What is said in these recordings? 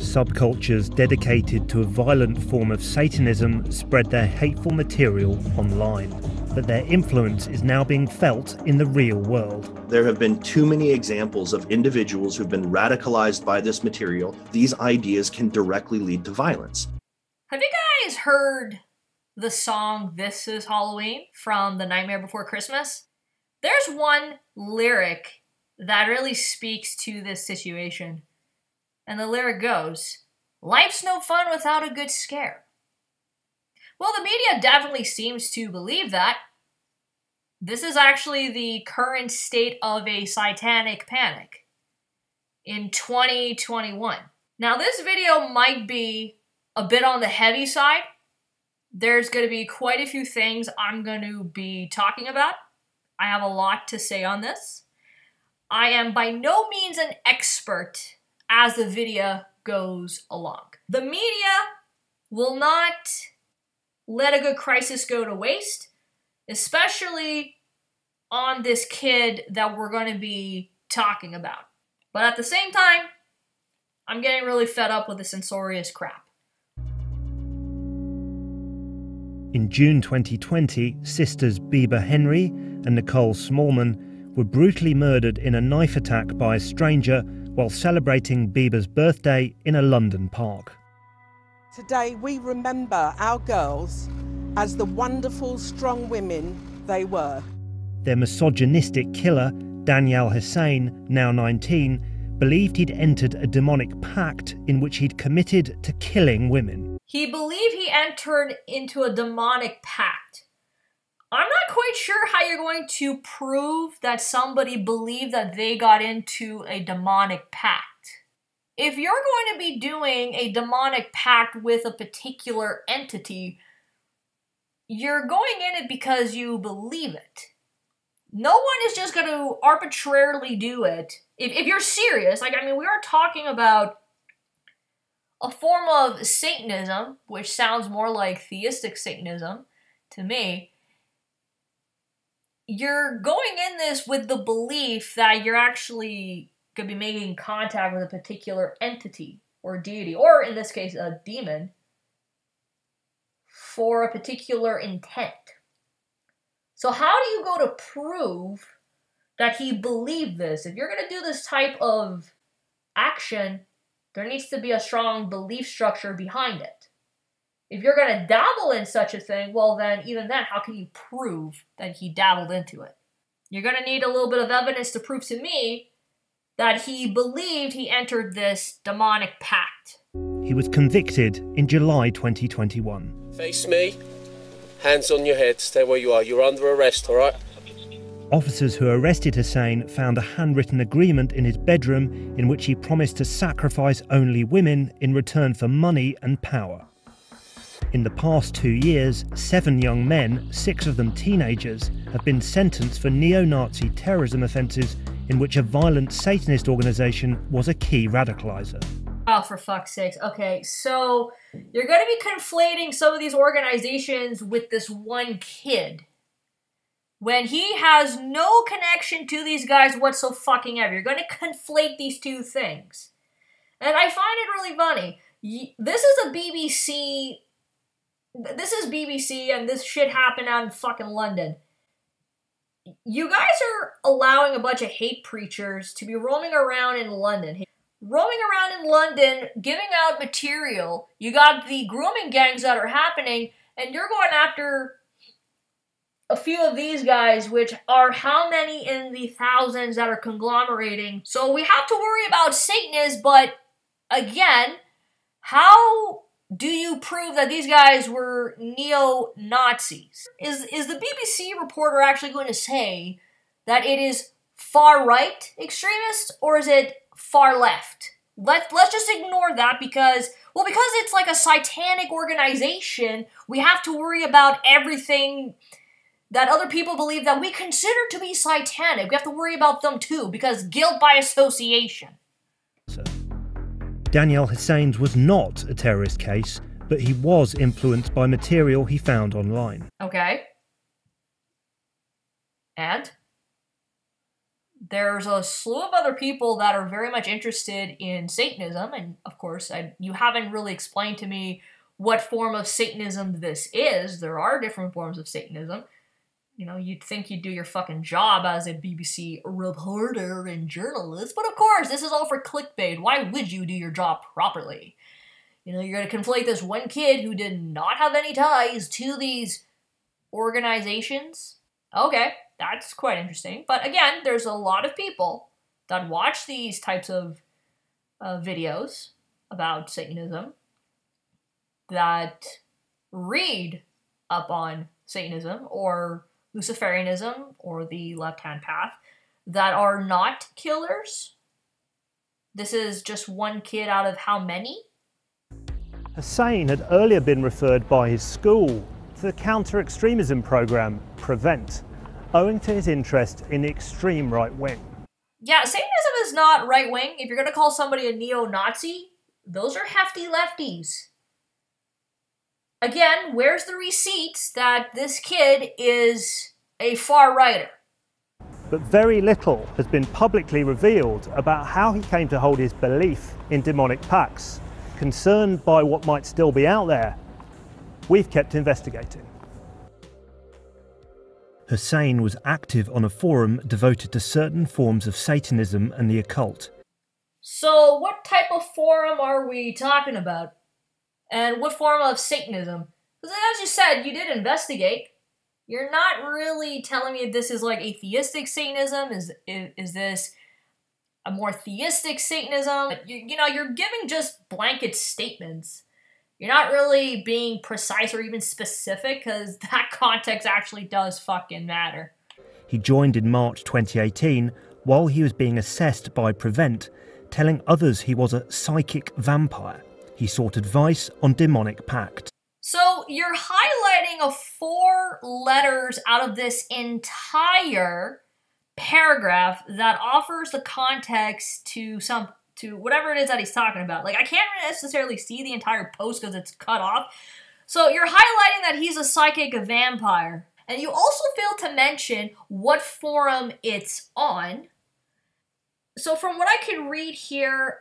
Subcultures dedicated to a violent form of Satanism spread their hateful material online, but their influence is now being felt in the real world. There have been too many examples of individuals who've been radicalized by this material. These ideas can directly lead to violence. Have you guys heard the song This Is Halloween from The Nightmare Before Christmas? There's one lyric that really speaks to this situation. And the lyric goes, "Life's no fun without a good scare." Well, the media definitely seems to believe that. This is actually the current state of a satanic panic in 2021. Now, this video might be a bit on the heavy side. There's going to be quite a few things I'm going to be talking about. I have a lot to say on this. I am by no means an expert as the video goes along. The media will not let a good crisis go to waste, especially on this kid that we're going to be talking about. But at the same time, I'm getting really fed up with the censorious crap. In June 2020, sisters Bieber Henry and Nicole Smallman were brutally murdered in a knife attack by a stranger while celebrating Bieber's birthday in a London park. Today we remember our girls as the wonderful, strong women they were. Their misogynistic killer, Daniel Hussein, now 19, believed he'd entered a demonic pact in which he'd committed to killing women. He believed he entered into a demonic pact. I'm not quite sure how you're going to prove that somebody believed that they got into a demonic pact. If you're going to be doing a demonic pact with a particular entity, you're going in it because you believe it. No one is just going to arbitrarily do it. If you're serious, we are talking about a form of Satanism, which sounds more like theistic Satanism to me. You're going in this with the belief that you're actually going to be making contact with a particular entity or deity, or in this case, a demon, for a particular intent. So how do you go to prove that he believed this? If you're going to do this type of action, there needs to be a strong belief structure behind it. If you're going to dabble in such a thing, well then, even then, how can you prove that he dabbled into it? You're going to need a little bit of evidence to prove to me that he believed he entered this demonic pact. He was convicted in July 2021. Face me, hands on your head, stay where you are. You're under arrest, all right? Officers who arrested Hussein found a handwritten agreement in his bedroom in which he promised to sacrifice only women in return for money and power. In the past 2 years, 7 young men, 6 of them teenagers, have been sentenced for neo-Nazi terrorism offences in which a violent Satanist organisation was a key radicaliser. Oh, for fuck's sakes. Okay, so you're going to be conflating some of these organizations with this one kid, when he has no connection to these guys whatsoever. You're going to conflate these two things. And I find it really funny. This is BBC, and this shit happened out in fucking London. You guys are allowing a bunch of hate preachers to be roaming around in London. Roaming around in London, giving out material. You got the grooming gangs that are happening, and you're going after a few of these guys, which are how many in the thousands that are conglomerating. So we have to worry about Satanists, but again, how do you prove that these guys were neo-Nazis? Is the BBC reporter actually going to say that it is far-right extremists, or is it far-left? Let's just ignore that because it's like a satanic organization, we have to worry about everything that other people believe that we consider to be satanic. We have to worry about them too, because guilt by association. Daniel Hussein's was not a terrorist case, but he was influenced by material he found online. Okay. And? There's a slew of other people that are very much interested in Satanism, and of course, you haven't really explained to me what form of Satanism this is. There are different forms of Satanism. You know, you'd think you'd do your fucking job as a BBC reporter and journalist, but of course, this is all for clickbait. Why would you do your job properly? You know, you're going to conflate this one kid who did not have any ties to these organizations. Okay, that's quite interesting. But again, there's a lot of people that watch these types of videos about Satanism, that read up on Satanism or Luciferianism or the left-hand path, that are not killers. This is just one kid out of how many? Hussein had earlier been referred by his school to the counter-extremism program PREVENT, owing to his interest in the extreme right wing. Yeah, Satanism is not right-wing. If you're going to call somebody a neo-Nazi, those are hefty lefties. Again, where's the receipts that this kid is a far-righter? But very little has been publicly revealed about how he came to hold his belief in demonic pacts. Concerned by what might still be out there, we've kept investigating. Hussein was active on a forum devoted to certain forms of Satanism and the occult. So what type of forum are we talking about? And what form of Satanism? Because as you said, you did investigate. You're not really telling me if this is like atheistic Satanism. Is this a more theistic Satanism? You know, you're giving just blanket statements. You're not really being precise or even specific, because that context actually does fucking matter. He joined in March 2018 while he was being assessed by PREVENT, telling others he was a psychic vampire. He sought advice on demonic pact. So you're highlighting 4 letters out of this entire paragraph that offers the context to whatever it is that he's talking about. Like, I can't necessarily see the entire post because it's cut off. So you're highlighting that he's a psychic vampire. And you also fail to mention what forum it's on. So from what I can read here,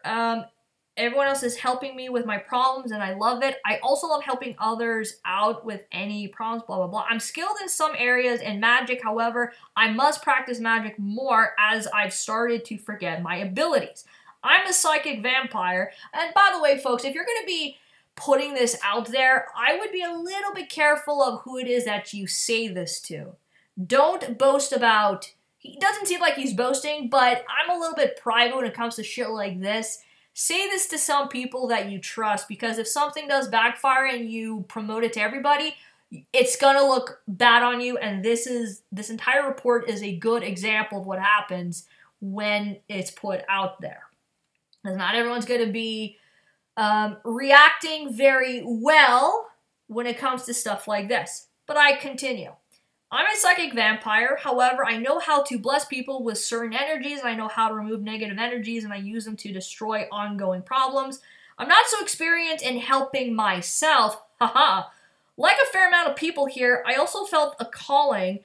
everyone else is helping me with my problems, and I love it. I also love helping others out with any problems, blah, blah, blah. I'm skilled in some areas in magic. However, I must practice magic more as I've started to forget my abilities. I'm a psychic vampire. And by the way, folks, if you're going to be putting this out there, I would be a little bit careful of who it is that you say this to. Don't boast about... He doesn't seem like he's boasting, but I'm a little bit private when it comes to shit like this. Say this to some people that you trust, because if something does backfire and you promote it to everybody, it's gonna look bad on you, and this entire report is a good example of what happens when it's put out there. Because not everyone's gonna be reacting very well when it comes to stuff like this. But I continue. I'm a psychic vampire. However, I know how to bless people with certain energies, and I know how to remove negative energies, and I use them to destroy ongoing problems. I'm not so experienced in helping myself. Haha. Like a fair amount of people here, I also felt a calling,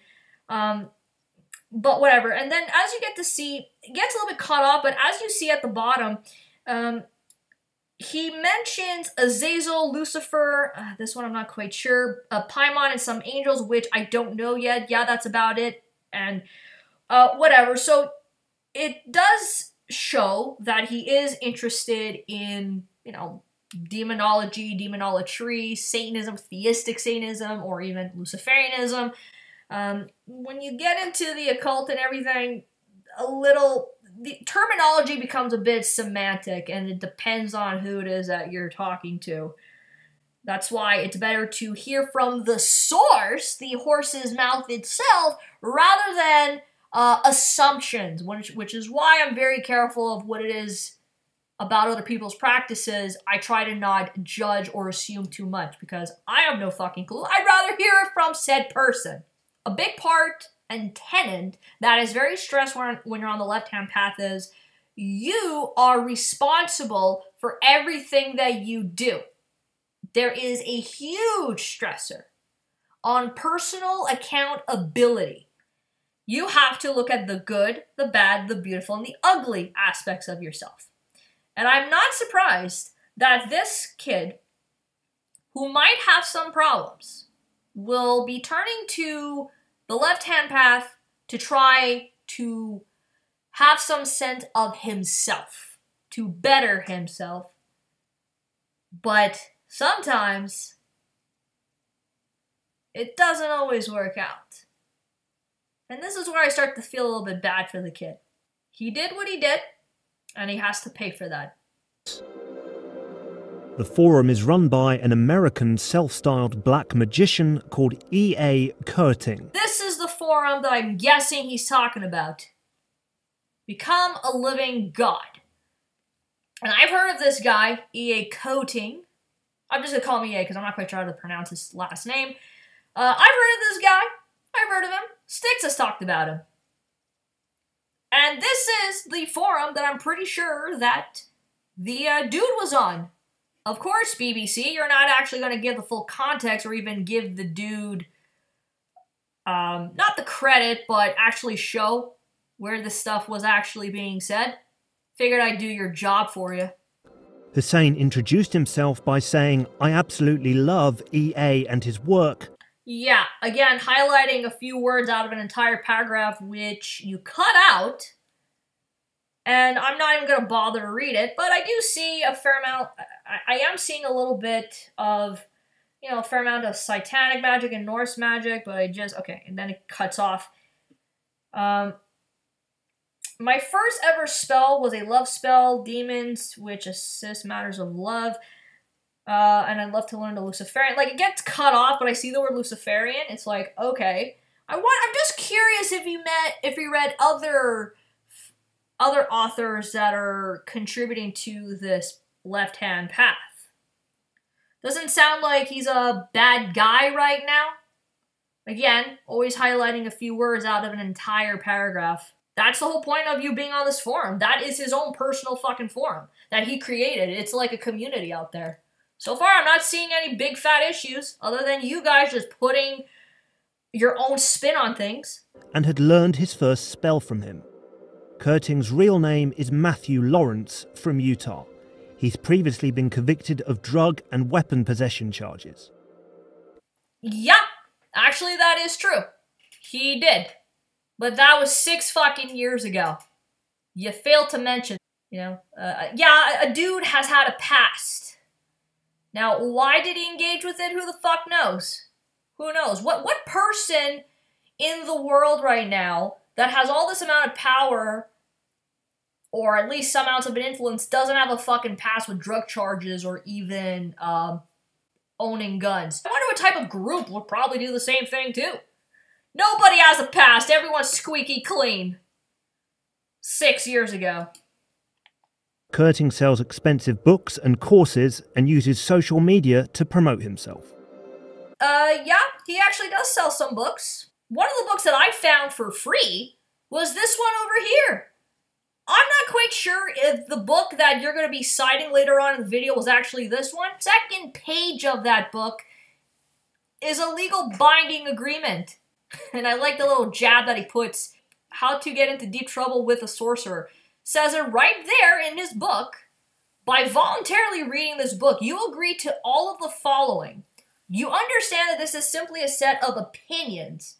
but whatever. And then as you get to see, it gets a little bit caught off, but as you see at the bottom, he mentions Azazel, Lucifer, this one I'm not quite sure, Paimon and some angels, which I don't know yet. Yeah, that's about it, and whatever. So it does show that he is interested in, you know, demonology, demonolatry, Satanism, theistic Satanism, or even Luciferianism. When you get into the occult and everything, the terminology becomes a bit semantic, and it depends on who it is that you're talking to. That's why it's better to hear from the source, the horse's mouth itself, rather than assumptions, which is why I'm very careful of what it is about other people's practices. I try to not judge or assume too much, because I have no fucking clue. I'd rather hear it from said person. A big part and tenet that is very stressed when you're on the left-hand path is you are responsible for everything that you do. There is a huge stressor on personal accountability. You have to look at the good, the bad, the beautiful, and the ugly aspects of yourself. And I'm not surprised that this kid, who might have some problems, will be turning to the left-hand path to try to have some sense of himself, to better himself. But sometimes it doesn't always work out. And this is where I start to feel a little bit bad for the kid. He did what he did, and he has to pay for that. The forum is run by an American self-styled black magician called E.A. Curting. This is the forum that I'm guessing he's talking about. Become a living god. And I've heard of this guy, E.A. Curting. I'm just going to call him E.A. because I'm not quite sure how to pronounce his last name. I've heard of this guy. I've heard of him. Styx has talked about him. And this is the forum that I'm pretty sure that the dude was on. Of course, BBC, you're not actually going to give the full context or even give the dude, not the credit, but actually show where this stuff was actually being said. Figured I'd do your job for you. Hussein introduced himself by saying, "I absolutely love EA and his work." Yeah, again, highlighting a few words out of an entire paragraph which you cut out. And I'm not even going to bother to read it, but I do see a fair amount, I am seeing a little bit of, you know, a fair amount of satanic magic and Norse magic, but okay, and then it cuts off. My first ever spell was a love spell, demons, which assist matters of love, and I'd love to learn the Luciferian. Like, it gets cut off, but I see the word Luciferian, it's like, okay. I'm just curious if you read other authors that are contributing to this left-hand path. Doesn't sound like he's a bad guy right now. Again, always highlighting a few words out of an entire paragraph. That's the whole point of you being on this forum. That is his own personal fucking forum that he created. It's like a community out there. So far, I'm not seeing any big fat issues other than you guys just putting your own spin on things. And had learned his first spell from him. Curting's real name is Matthew Lawrence from Utah. He's previously been convicted of drug and weapon possession charges. Yeah, actually that is true. He did. But that was 6 fucking years ago. You failed to mention, you know. Yeah, a dude has had a past. Now, why did he engage with it? Who the fuck knows? Who knows? What person in the world right now that has all this amount of power, or at least some ounce of an influence, doesn't have a fucking past with drug charges or even owning guns? I wonder what type of group would probably do the same thing too. Nobody has a past. Everyone's squeaky clean. 6 years ago. Curting sells expensive books and courses and uses social media to promote himself. Yeah, he actually does sell some books. One of the books that I found for free was this one over here. I'm not quite sure if the book that you're going to be citing later on in the video was actually this one. Second page of that book is a legal binding agreement. And I like the little jab that he puts, how to get into deep trouble with a sorcerer. Says it right there in his book. By voluntarily reading this book, you agree to all of the following. You understand that this is simply a set of opinions,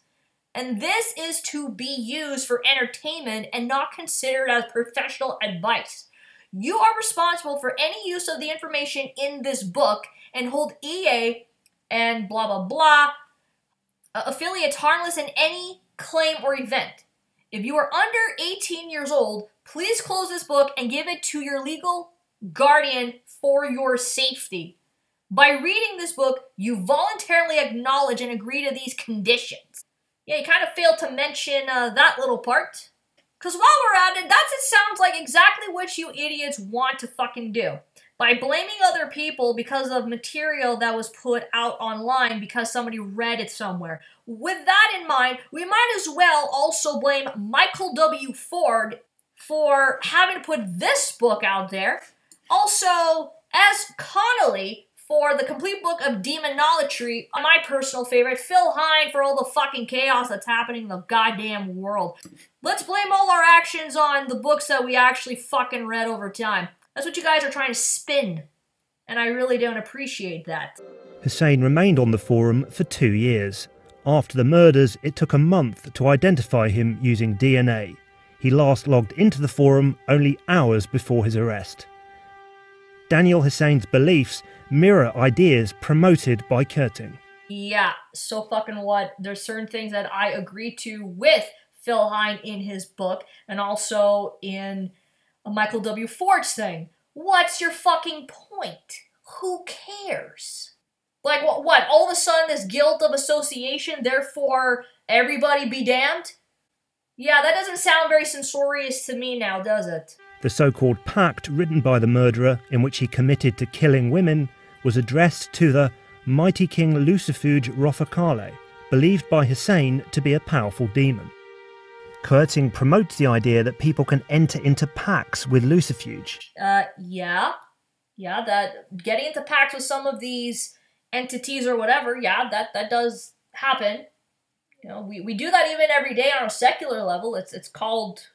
and this is to be used for entertainment and not considered as professional advice. You are responsible for any use of the information in this book and hold EA and blah blah blah affiliates harmless in any claim or event. If you are under 18 years old, please close this book and give it to your legal guardian for your safety. By reading this book, you voluntarily acknowledge and agree to these conditions. Yeah, you kind of failed to mention that little part. Because while we're at it, it sounds like exactly what you idiots want to fucking do. By blaming other people because of material that was put out online because somebody read it somewhere. With that in mind, we might as well also blame Michael W. Ford for having to put this book out there. Also, as Connolly for the complete book of demonolatry, my personal favorite, Phil Hine, for all the fucking chaos that's happening in the goddamn world. Let's blame all our actions on the books that we actually fucking read over time. That's what you guys are trying to spin, and I really don't appreciate that. Hussein remained on the forum for 2 years. After the murders, it took a month to identify him using DNA. He last logged into the forum only hours before his arrest. Daniel Hussein's beliefs mirror ideas promoted by Kerting. Yeah, so fucking what? There's certain things that I agree to with Phil Hine in his book, and also in a Michael W. Ford's thing. What's your fucking point? Who cares? Like, what? All of a sudden, this guilt of association, therefore, everybody be damned? Yeah, that doesn't sound very censorious to me now, does it? The so-called pact written by the murderer, in which he committed to killing women, was addressed to the mighty king Lucifuge Rofakale, believed by Hussein to be a powerful demon. Kerting promotes the idea that people can enter into pacts with Lucifuge. Yeah, that getting into pacts with some of these entities or whatever, yeah, that does happen. You know, we do that even every day on a secular level. It's called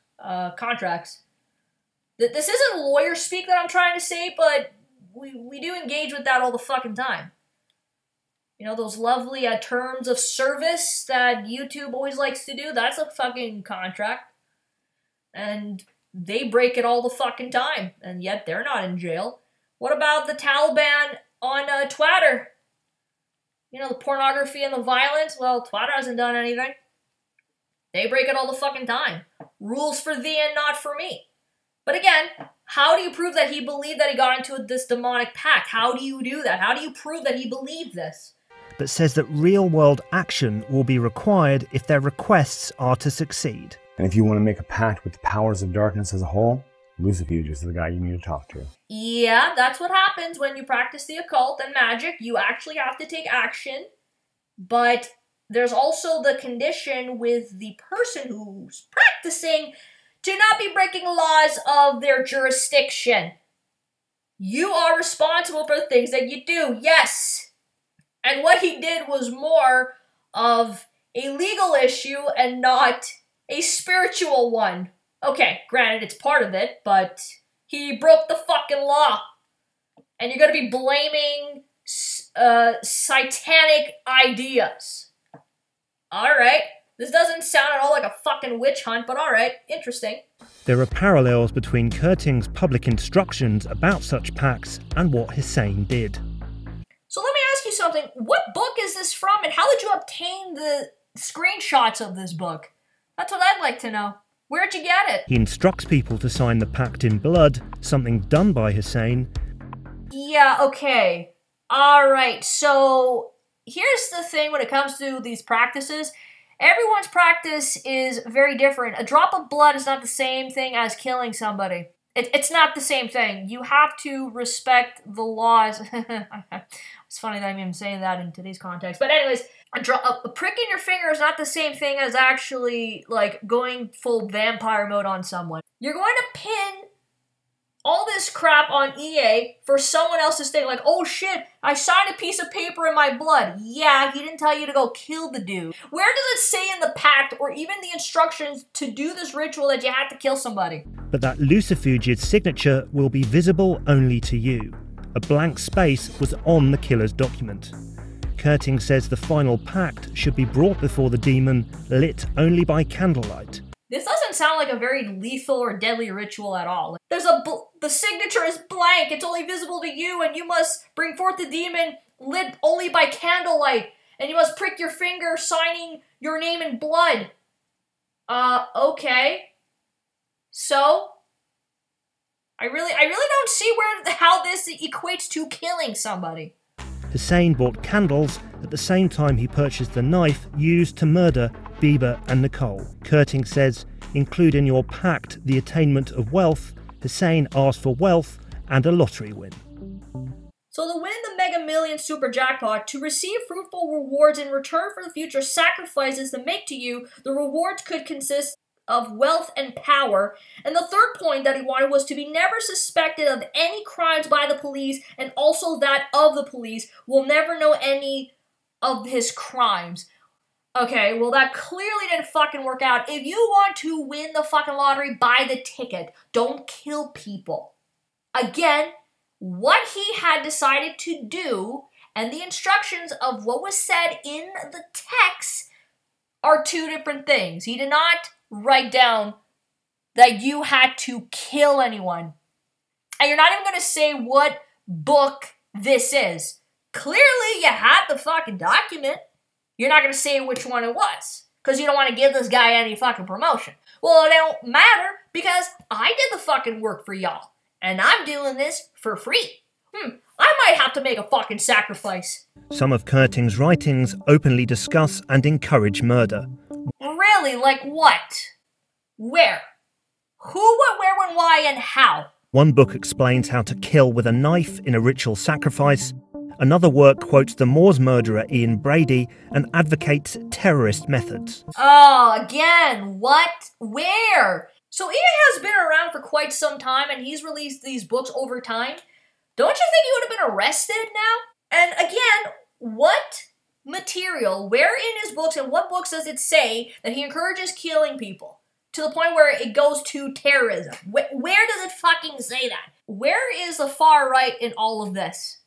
contracts. This isn't lawyer speak that I'm trying to say, but we do engage with that all the fucking time. You know, those lovely terms of service that YouTube always likes to do, that's a fucking contract. And they break it all the fucking time, and yet they're not in jail. What about the Taliban on Twitter? You know, the pornography and the violence? Well, Twitter hasn't done anything. They break it all the fucking time. Rules for thee and not for me. But again, how do you prove that he believed that he got into this demonic pact? How do you do that? How do you prove that he believed this? But says that real-world action will be required if their requests are to succeed. And if you want to make a pact with the powers of darkness as a whole, Lucifuge is the guy you need to talk to. Yeah, that's what happens when you practice the occult and magic. You actually have to take action. But there's also the condition with the person who's practicing to not be breaking laws of their jurisdiction. You are responsible for the things that you do, yes. And what he did was more of a legal issue and not a spiritual one. Okay, granted, it's part of it, but he broke the fucking law. And you're gonna be blaming satanic ideas. Alright. This doesn't sound at all like a fucking witch hunt, but alright, interesting. There are parallels between Kerting's public instructions about such pacts and what Hussein did. So let me ask you something. What book is this from, and how did you obtain the screenshots of this book? That's what I'd like to know. Where'd you get it? He instructs people to sign the pact in blood, something done by Hussein. Yeah, okay. Alright, so here's the thing when it comes to these practices. Everyone's practice is very different. A drop of blood is not the same thing as killing somebody. It's not the same thing. You have to respect the laws. It's funny that I'm even saying that in today's context. But anyways, a prick in your finger is not the same thing as actually, like, going full vampire mode on someone. You're going to pin all this crap on EA for someone else to say, like, oh shit, I signed a piece of paper in my blood. Yeah, he didn't tell you to go kill the dude. Where does it say in the pact or even the instructions to do this ritual that you had to kill somebody? But that Lucifuge's signature will be visible only to you. A blank space was on the killer's document. Kerting says the final pact should be brought before the demon, lit only by candlelight. This doesn't sound like a very lethal or deadly ritual at all. The signature is blank, it's only visible to you, and you must bring forth the demon lit only by candlelight, and you must prick your finger signing your name in blood. Okay. So, I really don't see how this equates to killing somebody. Hussein bought candles at the same time he purchased the knife used to murder Bieber and Nicole. Kerting says, include in your pact the attainment of wealth. Hussein asked for wealth and a lottery win. So to win the Mega Millions Super Jackpot, to receive fruitful rewards in return for the future sacrifices they make to you, the rewards could consist of wealth and power. And the third point that he wanted was to be never suspected of any crimes by the police, and also that of the police will never know any of his crimes. Okay, well that clearly didn't fucking work out. If you want to win the fucking lottery, buy the ticket. Don't kill people. Again, what he had decided to do and the instructions of what was said in the text are two different things. He did not write down that you had to kill anyone. And you're not even going to say what book this is. Clearly, you had the fucking document. You're not going to say which one it was, because you don't want to give this guy any fucking promotion. Well, it don't matter, because I did the fucking work for y'all, and I'm doing this for free. I might have to make a fucking sacrifice. Some of Kerting's writings openly discuss and encourage murder. Really? Like what? Where? Who, what, where, when, why, and how? One book explains how to kill with a knife in a ritual sacrifice. Another work quotes the Moors murderer Ian Brady and advocates terrorist methods. Oh, again, what? Where? So Ian has been around for quite some time, and he's released these books over time. Don't you think he would have been arrested now? And again, what material, where in his books and what books does it say that he encourages killing people to the point where it goes to terrorism? Where does it fucking say that? Where is the far right in all of this?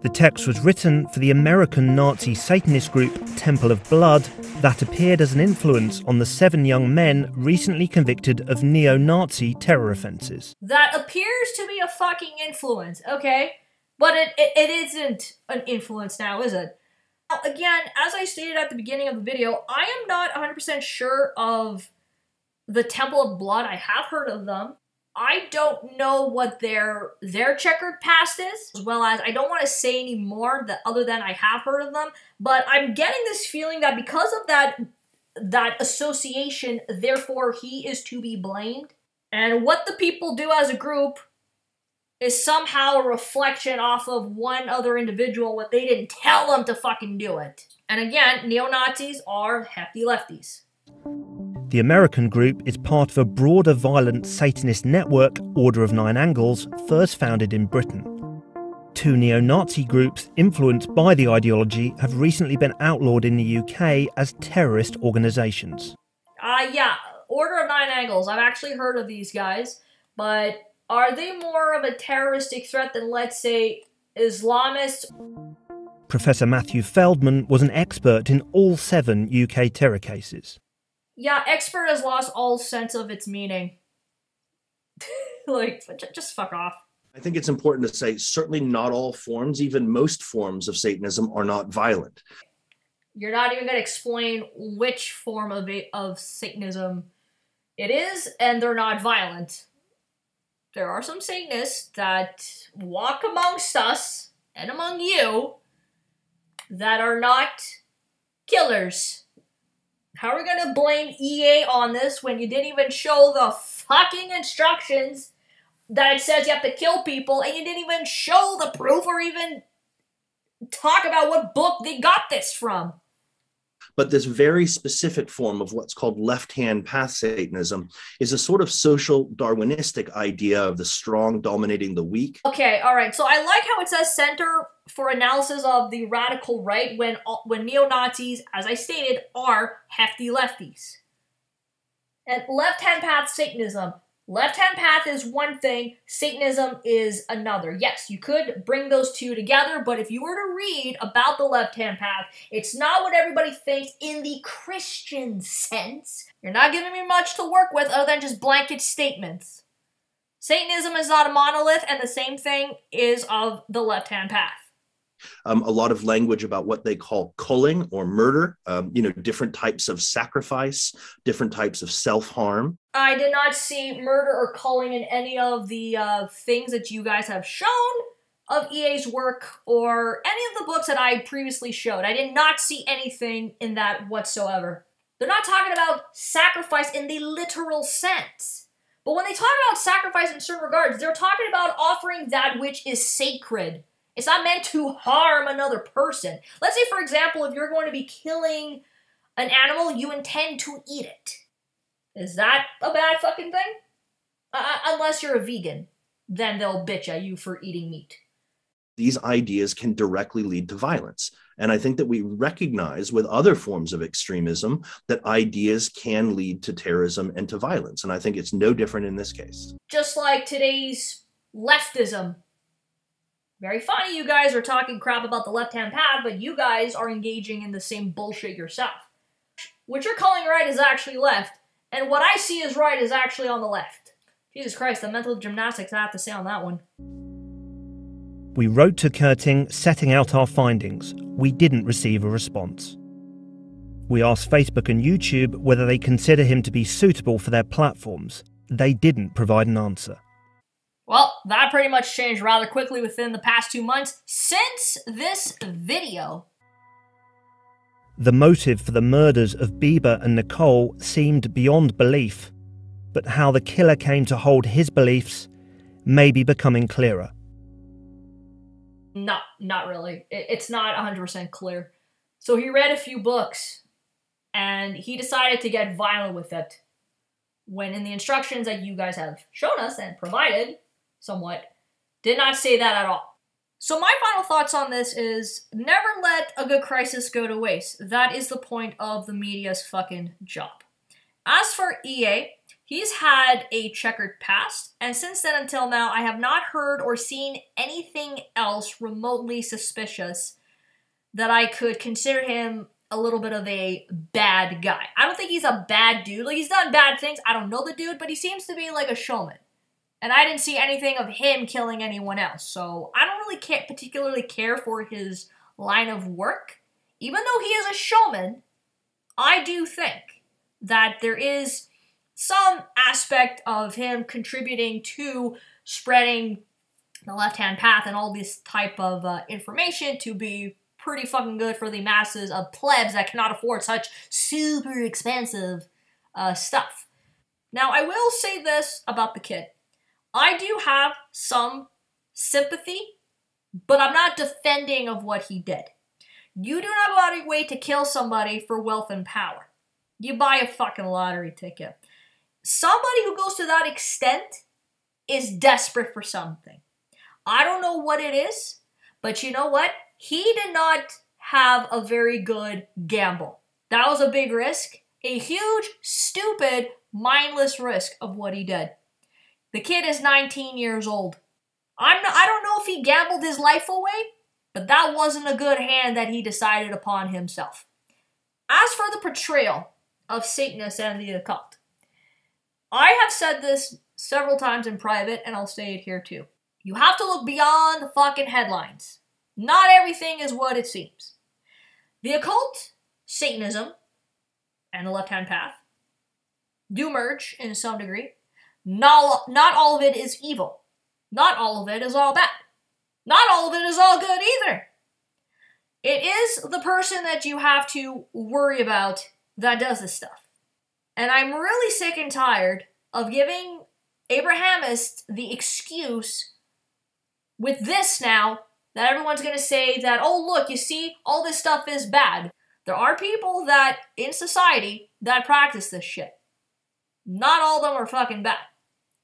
The text was written for the American Nazi Satanist group Temple of Blood that appeared as an influence on the 7 young men recently convicted of neo-Nazi terror offences. That appears to be a fucking influence, okay? But it isn't an influence now, is it? Now, again, as I stated at the beginning of the video, I am not 100% sure of the Temple of Blood. I have heard of them. I don't know what their checkered past is, as well as I don't want to say any more other than I have heard of them, but I'm getting this feeling that because of that association, therefore he is to be blamed. And what the people do as a group is somehow a reflection off of one other individual when they didn't tell them to fucking do it. And again, neo-Nazis are hefty lefties. The American group is part of a broader violent Satanist network, Order of Nine Angles, first founded in Britain. 2 neo-Nazi groups influenced by the ideology have recently been outlawed in the UK as terrorist organisations. Yeah, Order of Nine Angles. I've actually heard of these guys, but are they more of a terroristic threat than, let's say, Islamists? Professor Matthew Feldman was an expert in all 7 UK terror cases. Yeah, expert has lost all sense of its meaning. Like, just fuck off. I think it's important to say certainly not all forms, even most forms of Satanism are not violent. You're not even going to explain which form of Satanism it is, and they're not violent. There are some Satanists that walk amongst us and among you that are not killers. How are we going to blame EA on this when you didn't even show the fucking instructions that it says you have to kill people, and you didn't even show the proof or even talk about what book they got this from? But this very specific form of what's called left-hand path Satanism is a sort of social Darwinistic idea of the strong dominating the weak. Okay, all right. So I like how it says Center for Analysis of the Radical Right when neo-Nazis, as I stated, are hefty lefties. And left-hand path Satanism. Left-hand path is one thing, Satanism is another. Yes, you could bring those two together, but if you were to read about the left-hand path, it's not what everybody thinks in the Christian sense. You're not giving me much to work with other than just blanket statements. Satanism is not a monolith, and the same thing is of the left-hand path. A lot of language about what they call culling or murder, different types of sacrifice, different types of self-harm. I did not see murder or culling in any of the things that you guys have shown of EA's work or any of the books that I previously showed. I did not see anything in that whatsoever. They're not talking about sacrifice in the literal sense. But when they talk about sacrifice in certain regards, they're talking about offering that which is sacred. It's not meant to harm another person. Let's say, for example, if you're going to be killing an animal, you intend to eat it. Is that a bad fucking thing? Unless you're a vegan, then they'll bitch at you for eating meat. These ideas can directly lead to violence. And I think that we recognize with other forms of extremism that ideas can lead to terrorism and to violence. And I think it's no different in this case. Just like today's leftism. Very funny you guys are talking crap about the left-hand path, but you guys are engaging in the same bullshit yourself. What you're calling right is actually left, and what I see as right is actually on the left. Jesus Christ, the mental gymnastics I have to say on that one. We wrote to Kerting setting out our findings. We didn't receive a response. We asked Facebook and YouTube whether they consider him to be suitable for their platforms. They didn't provide an answer. Well, that pretty much changed rather quickly within the past 2 months since this video. The motive for the murders of Bieber and Nicole seemed beyond belief, but how the killer came to hold his beliefs may be becoming clearer. Not really. It's not 100% clear. So he read a few books, and he decided to get violent with it, when in the instructions that you guys have shown us and provided, somewhat, did not say that at all. So my final thoughts on this is, never let a good crisis go to waste. That is the point of the media's fucking job. As for EA, he's had a checkered past, and since then until now, I have not heard or seen anything else remotely suspicious that I could consider him a little bit of a bad guy. I don't think he's a bad dude. Like, he's done bad things. I don't know the dude, but he seems to be like a showman. And I didn't see anything of him killing anyone else, so I don't really particularly care for his line of work. Even though he is a showman, I do think that there is some aspect of him contributing to spreading the left-hand path and all this type of information to be pretty fucking good for the masses of plebs that cannot afford such super expensive stuff. Now, I will say this about the kid. I do have some sympathy, but I'm not defending of what he did. You do not go out of your way to kill somebody for wealth and power. You buy a fucking lottery ticket. Somebody who goes to that extent is desperate for something. I don't know what it is, but you know what? He did not have a very good gamble. That was a big risk. A huge, stupid, mindless risk of what he did. The kid is 19 years old. I don't know if he gambled his life away, but that wasn't a good hand that he decided upon himself. As for the portrayal of Satanists and the occult, I have said this several times in private, and I'll say it here too. You have to look beyond the fucking headlines. Not everything is what it seems. The occult, Satanism, and the left-hand path do merge in some degree. Not all of it is evil. Not all of it is all bad. Not all of it is all good either. It is the person that you have to worry about that does this stuff. And I'm really sick and tired of giving Abrahamists the excuse with this now that everyone's going to say that, oh, look, you see, all this stuff is bad. There are people that in society that practice this shit. Not all of them are fucking bad.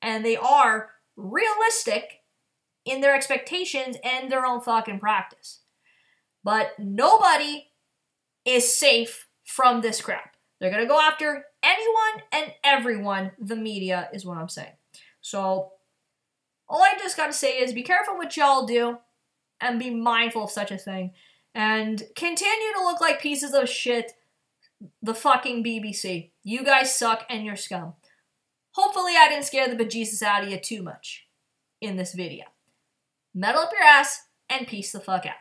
And they are realistic in their expectations and their own fucking practice. But nobody is safe from this crap. They're going to go after anyone and everyone. The media is what I'm saying. So all I just got to say is be careful what y'all do and be mindful of such a thing. And continue to look like pieces of shit. The fucking BBC. You guys suck and you're scum. Hopefully I didn't scare the bejesus out of you too much in this video. Metal up your ass and peace the fuck out.